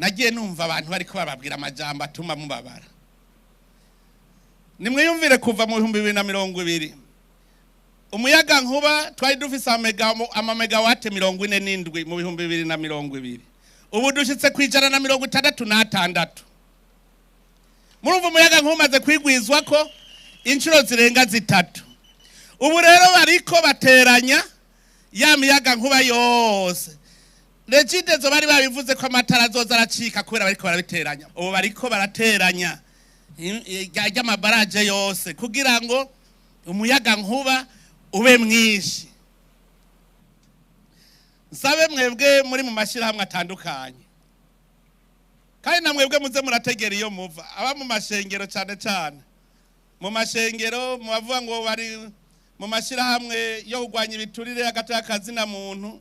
nagiye numva abantu bariko bababwira amajambo atuma mubabara. Nimwiyumvire kuva mu 2020 umuyaga nkuba twari dufise amamegawate 47 mu 2020. Ubu dushitse kwijana na 66. Murumva umuyaga nkuba maze kwigwizwa ko inshuro zirenga zitatu. Ubu rero bariko bateranya ya miyaga nkuba yose. Legidezo bari babivuze ko amatara azoza aracika kubera bariko barabiteranya. Ubu bariko barateranya yajya amabaraje yose kugira ngo umuyaga nkuba ube mwinshi. Nsabe mwebwe muri mu mashirahamwe atandukanye, kandi na mwebwe muze murategera iyo muva. Aba mu mashengero cyane cyane mu mashengero mubavuga ngo bari mu mashirahamwe yo kugwanya ibiturire hagati y'akazi na muntu,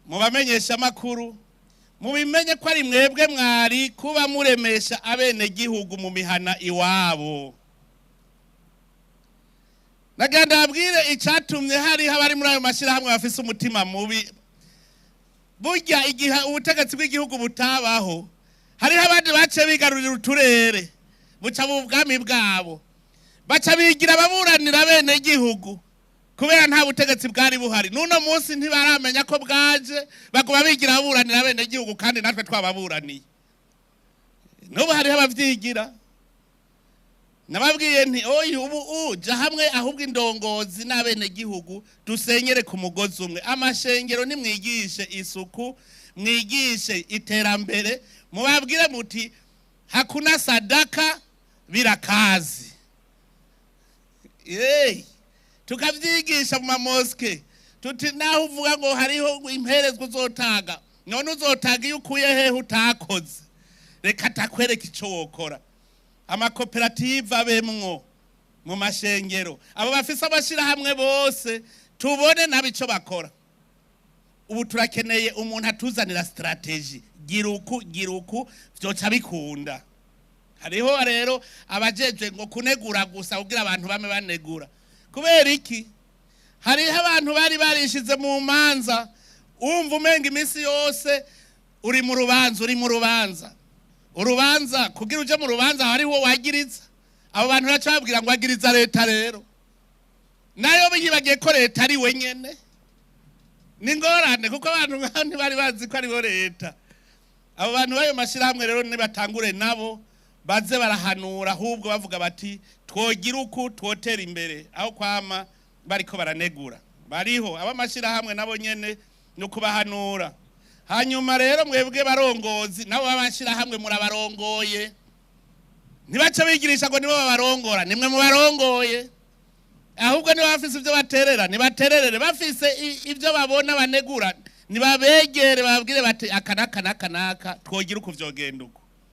mubamenyesha makuru, mubimenye ko ari mwebwe mwari kuba muremesha abene gihugu mu mihana iwabo. Naganda abwire icatumye hari habari muri ayo mashirahamwe bafise umutima mubi. Burya igihe ubutegetsi bw'igihugu butabaho, hari abandi bace bigarurira uturere buca mu bwami bwabo, baca bigira baburanira bene gihugu kubera nta butegetsi bwari buhari. Nuno munsi ntibaramenya ko bwaje, baguma bigira baburanira bene gihugu kandi natwe twababuraniye. Nubu hari abavyigira. Nababwiye nti oyi ubu uja hamwe ahubwo indongozi n'abene gihugu dusenyere ku mugozi umwe. Amashengero nimwigishe isuku, mwigishe iterambere, mubabwire muti hakuna sadaka bila kazi. Tukavyigisha mu mamoske tuti naho uvuga ngo hariho imperezwa uzotaga, none uzotaga iyo ukuye hehe utakoze. Reka takwereka ico wokora. Amakoperative abemwo mu mashengero, abo bafise abashirahamwe bose tubone nabico bakora. Ubu turakeneye umuntu atuzanira strategy giruku vyoca bikunda. Hariho rero abajeje ngo kunegura gusa kugira abantu bame banegura. Kubera iki? Hariho abantu bari barishize mu manza, umva umenga imisi yose uri mu rubanza. Urubanza kugira uje mu rubanza hariho wagiriza. Abo bantu bacababwira ngo wagiriza leta rero. Nayo biyibagiye ko leta ari wenyene. Ningorane kuko abantu nkandi bari bazi ko ari bo leta. Abo bantu bayo mashirahamwe rero nibatangure nabo baze barahanura, ahubwo bavuga bati twogira uku twotera imbere aho kwama bariko baranegura. Bariho abamashirahamwe nabo nyene no kubahanura. Hanyuma rero mwebwe barongozi nabo babashirahamwe murabarongoye. Ntibaca bigirisha ngo nibo babarongora, nimwe mu barongoye. Ahubwo niba bafise ibyo baterera, nibatererere. Bafise ibyo babona banegura, nibabegere babwire bati akanaka twogira uko vyogenda uko.